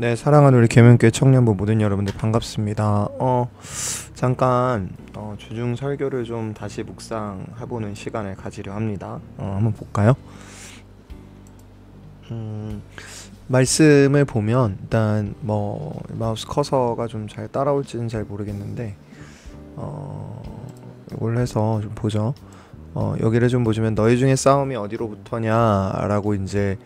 네, 사랑하는 우리 계명교회 청년부 모든 여러분들 반갑습니다. 잠깐 주중 설교를 좀 다시 묵상해보는 시간을 가지려 합니다. 한번 볼까요? 말씀을 보면 일단 마우스 커서가 좀 잘 따라올지는 잘 모르겠는데 이걸 해서 좀 보죠. 여기를 좀 보시면 너희 중에 싸움이 어디로부터냐라고 이제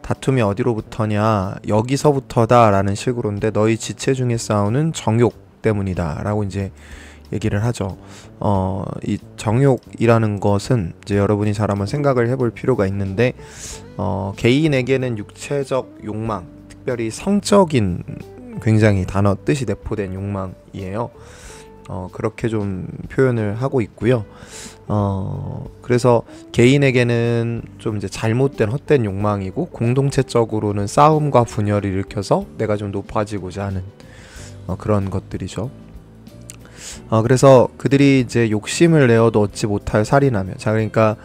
다툼이 어디로부터냐 여기서부터다 라는 식으로인데 너희 지체 중에 싸우는 정욕 때문이다 라고 이제 얘기를 하죠. 이 정욕이라는 것은 이제 여러분이 잘 한번 생각을 해볼 필요가 있는데 개인에게는 육체적 욕망, 특별히 성적인 굉장히 단어 뜻이 내포된 욕망이에요. 그렇게 좀 표현을 하고 있고요. 그래서 개인에게는 좀 이제 잘못된 헛된 욕망이고 공동체적으로는 싸움과 분열을 일으켜서 내가 좀 높아지고자 하는 그런 것들이죠. 그래서 그들이 이제 욕심을 내어도 얻지 못하여 살인하며, 자 그러니까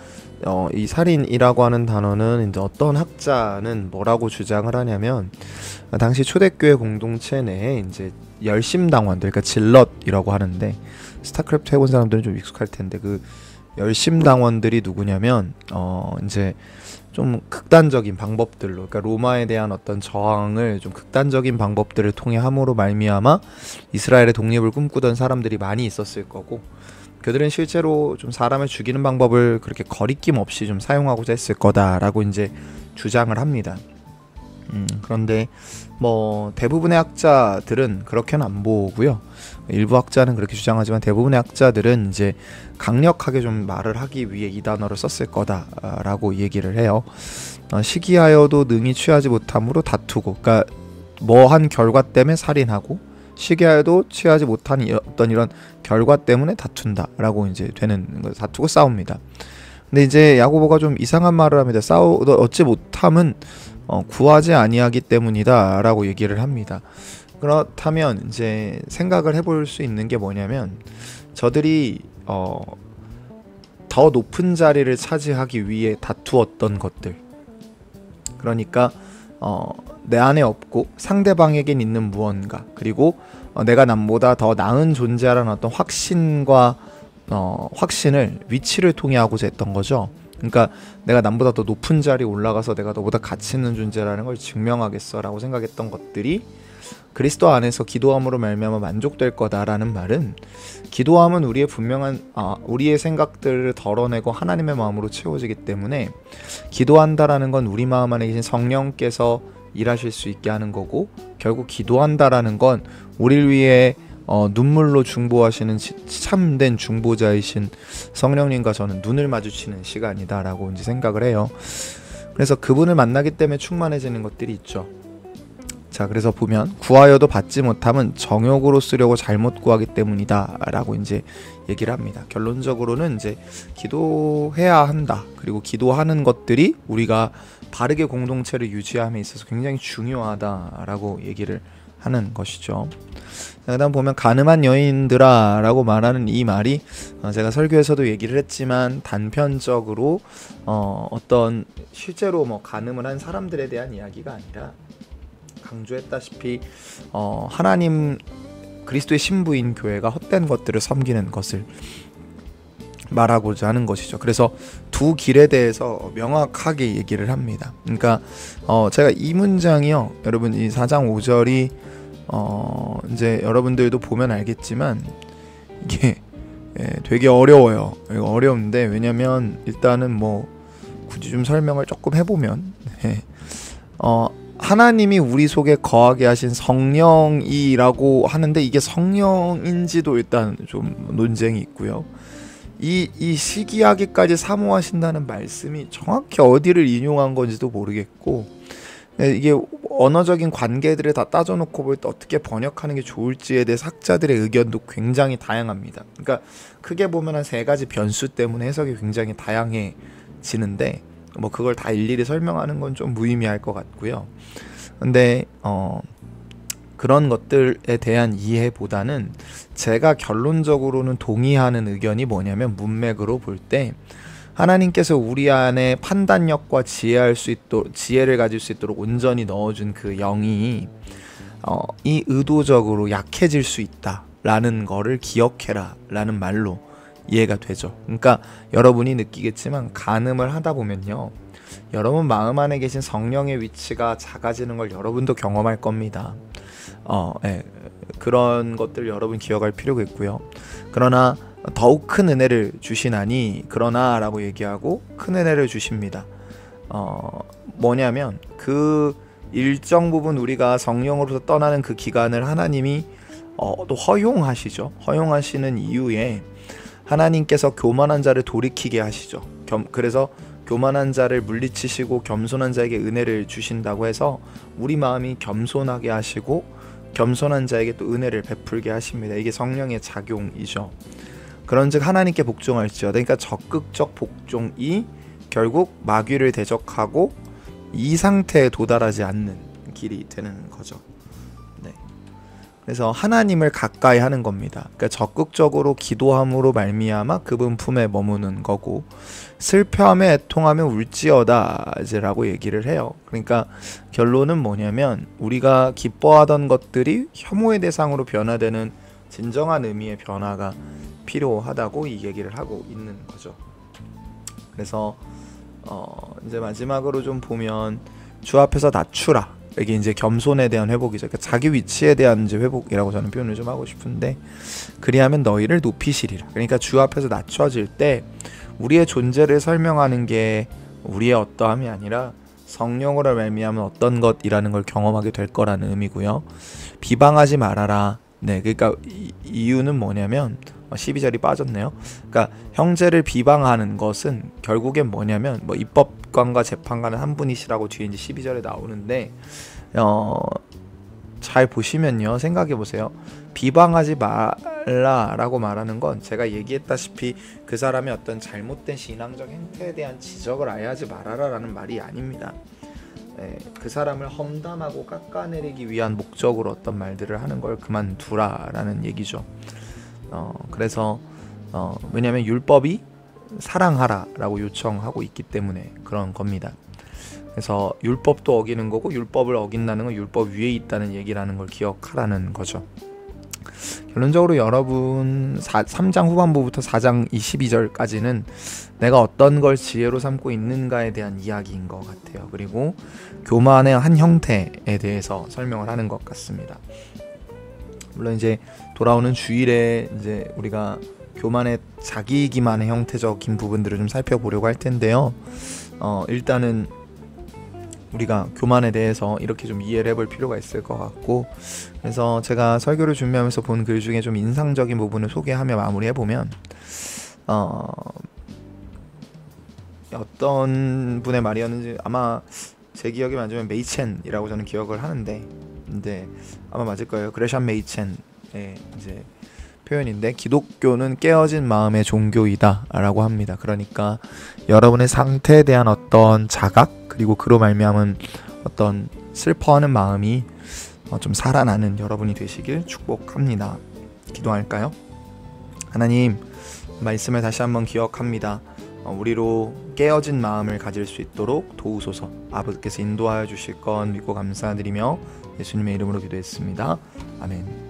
이 살인이라고 하는 단어는 이제 어떤 학자는 뭐라고 주장을 하냐면 당시 초대교회 공동체 내에 이제 열심당원들, 그러니까 질럿이라고 하는데 스타크래프트 해본 사람들은 좀 익숙할 텐데 그 열심당원들이 누구냐면 이제 좀 극단적인 방법들로, 그러니까 로마에 대한 어떤 저항을 좀 극단적인 방법들을 통해 함으로 말미암아 이스라엘의 독립을 꿈꾸던 사람들이 많이 있었을 거고, 그들은 실제로 좀 사람을 죽이는 방법을 그렇게 거리낌 없이 좀 사용하고자 했을 거다라고 이제 주장을 합니다. 그런데 대부분의 학자들은 그렇게는 안 보고요. 일부 학자는 그렇게 주장하지만 대부분의 학자들은 이제 강력하게 좀 말을 하기 위해 이 단어를 썼을 거다라고 얘기를 해요. 시기하여도 능히 취하지 못함으로 다투고, 그러니까 한 결과 때문에 살인하고, 시기하여도 취하지 못한 어떤 이런 결과 때문에 다툰다라고 이제 되는 거, 다투고 싸웁니다. 근데 이제 야고보가 좀 이상한 말을 합니다. 얻지 못함은 구하지 아니하기 때문이다 라고 얘기를 합니다. 그렇다면 이제 생각을 해볼 수 있는 게 뭐냐면, 저들이 더 높은 자리를 차지하기 위해 다투었던 것들, 그러니까 내 안에 없고 상대방에겐 있는 무언가, 그리고 내가 남보다 더 나은 존재라는 어떤 확신과 확신을 위치를 통해 하고자 했던 거죠. 그러니까 내가 남보다 더 높은 자리에 올라가서 내가 너보다 가치 있는 존재라는 걸 증명하겠어 라고 생각했던 것들이 그리스도 안에서 기도함으로 말미암아 만족될 거다라는 말은, 기도함은 우리의 분명한 우리의 생각들을 덜어내고 하나님의 마음으로 채워지기 때문에 기도한다라는 건 우리 마음 안에 계신 성령께서 일하실 수 있게 하는 거고, 결국 기도한다라는 건 우리를 위해 눈물로 중보하시는 참된 중보자이신 성령님과 저는 눈을 마주치는 시간이다라고 이제 생각을 해요. 그래서 그분을 만나기 때문에 충만해지는 것들이 있죠. 자, 그래서 보면 구하여도 받지 못함은 정욕으로 쓰려고 잘못 구하기 때문이다 라고 이제 얘기를 합니다. 결론적으로는 이제 기도해야 한다, 그리고 기도하는 것들이 우리가 바르게 공동체를 유지함에 있어서 굉장히 중요하다라고 얘기를 하는 것이죠. 그 다음 보면 가늠한 여인들아 라고 말하는 이 말이 제가 설교에서도 얘기를 했지만 단편적으로 어떤 실제로 가늠을 한 사람들에 대한 이야기가 아니라, 강조했다시피 하나님 그리스도의 신부인 교회가 헛된 것들을 섬기는 것을 말하고자 하는 것이죠. 그래서 두 길에 대해서 명확하게 얘기를 합니다. 그러니까 제가 이 문장이요, 여러분 이 4장 5절이 이제 여러분들도 보면 알겠지만 이게 되게 어려워요. 이거 어려운데, 왜냐면 일단은 굳이 좀 설명을 조금 해보면 하나님이 우리 속에 거하게 하신 성령이라고 하는데, 이게 성령인지도 일단 좀 논쟁이 있고요. 이 시기하기까지 사모하신다는 말씀이 정확히 어디를 인용한 건지도 모르겠고, 이게 언어적인 관계들을 다 따져놓고 볼 때 어떻게 번역하는 게 좋을지에 대해 학자들의 의견도 굉장히 다양합니다. 그러니까 크게 보면 한 3가지 변수 때문에 해석이 굉장히 다양해지는데 그걸 다 일일이 설명하는 건 좀 무의미할 것 같고요. 근데 그런 것들에 대한 이해보다는 제가 결론적으로는 동의하는 의견이 뭐냐면, 문맥으로 볼 때 하나님께서 우리 안에 판단력과 지혜를 가질 수 있도록 온전히 넣어준 그 영이 이 의도적으로 약해질 수 있다라는 거를 기억해라 라는 말로 이해가 되죠. 그러니까 여러분이 느끼겠지만 간음을 하다 보면요, 여러분 마음 안에 계신 성령의 위치가 작아지는 걸 여러분도 경험할 겁니다. 예, 그런 것들 여러분 기억할 필요가 있고요. 그러나 더욱 큰 은혜를 주시나니 그러나 라고 얘기하고 큰 은혜를 주십니다. 뭐냐면 그 일정 부분 우리가 성령으로서 떠나는 그 기간을 하나님이 또 허용하시죠. 허용하시는 이유에 하나님께서 교만한 자를 돌이키게 하시죠. 그래서 교만한 자를 물리치시고 겸손한 자에게 은혜를 주신다고 해서 우리 마음이 겸손하게 하시고 겸손한 자에게 또 은혜를 베풀게 하십니다. 이게 성령의 작용이죠. 그런즉 하나님께 복종할지어다. 그러니까 적극적 복종이 결국 마귀를 대적하고 이 상태에 도달하지 않는 길이 되는 거죠. 네. 그래서 하나님을 가까이 하는 겁니다. 그러니까 적극적으로 기도함으로 말미암아 그분 품에 머무는 거고, 슬퍼하며 애통하며 울지어다라고 얘기를 해요. 그러니까 결론은 뭐냐면 우리가 기뻐하던 것들이 혐오의 대상으로 변화되는 진정한 의미의 변화가 필요하다고 이 얘기를 하고 있는 거죠. 그래서 이제 마지막으로 좀 보면 주 앞에서 낮추라. 이게 이제 겸손에 대한 회복이죠. 그러니까 자기 위치에 대한 이제 회복이라고 저는 표현을 좀 하고 싶은데, 그리하면 너희를 높이시리라. 그러니까 주 앞에서 낮춰질 때 우리의 존재를 설명하는 게 우리의 어떠함이 아니라 성령으로 말미암은 어떤 것이라는 걸 경험하게 될 거라는 의미고요. 비방하지 말아라. 네, 그러니까 이유는 뭐냐면 12절이 빠졌네요. 그러니까 형제를 비방하는 것은 결국엔 뭐냐면 뭐 입법관과 재판관은 한 분이시라고 뒤에 이제 12절에 나오는데, 잘 보시면요, 생각해 보세요. 비방하지 말라라고 말하는 건 제가 얘기했다시피 그 사람의 어떤 잘못된 신앙적 행태에 대한 지적을 아예 하지 말아라라는 말이 아닙니다. 그 사람을 험담하고 깎아내리기 위한 목적으로 어떤 말들을 하는 걸 그만두라라는 얘기죠. 그래서 왜냐하면 율법이 사랑하라라고 요청하고 있기 때문에 그런 겁니다. 그래서 율법도 어기는 거고 율법을 어긴다는 건 율법 위에 있다는 얘기라는 걸 기억하라는 거죠. 결론적으로 여러분 3장 후반부부터 4장 22절까지는 내가 어떤 걸 지혜로 삼고 있는가에 대한 이야기인 것 같아요. 그리고 교만의 한 형태에 대해서 설명을 하는 것 같습니다. 물론 이제 돌아오는 주일에 이제 우리가 교만의 자기이기만의 형태적인 부분들을 좀 살펴보려고 할 텐데요. 일단은 우리가 교만에 대해서 이렇게 좀 이해를 해볼 필요가 있을 것 같고, 그래서 제가 설교를 준비하면서 본 글 중에 좀 인상적인 부분을 소개하며 마무리해보면, 어떤 분의 말이었는지 아마 제 기억이 맞으면 메이첸이라고 저는 기억을 하는데, 근데 아마 맞을 거예요. 그레샴 메이첸의 이제 표현인데, 기독교는 깨어진 마음의 종교이다 라고 합니다. 그러니까 여러분의 상태에 대한 어떤 자각, 그리고 그로 말미암은 어떤 슬퍼하는 마음이 좀 살아나는 여러분이 되시길 축복합니다. 기도할까요? 하나님, 말씀을 다시 한번 기억합니다. 우리로 깨어진 마음을 가질 수 있도록 도우소서. 아버지께서 인도하여 주실 건 믿고 감사드리며 예수님의 이름으로 기도했습니다. 아멘.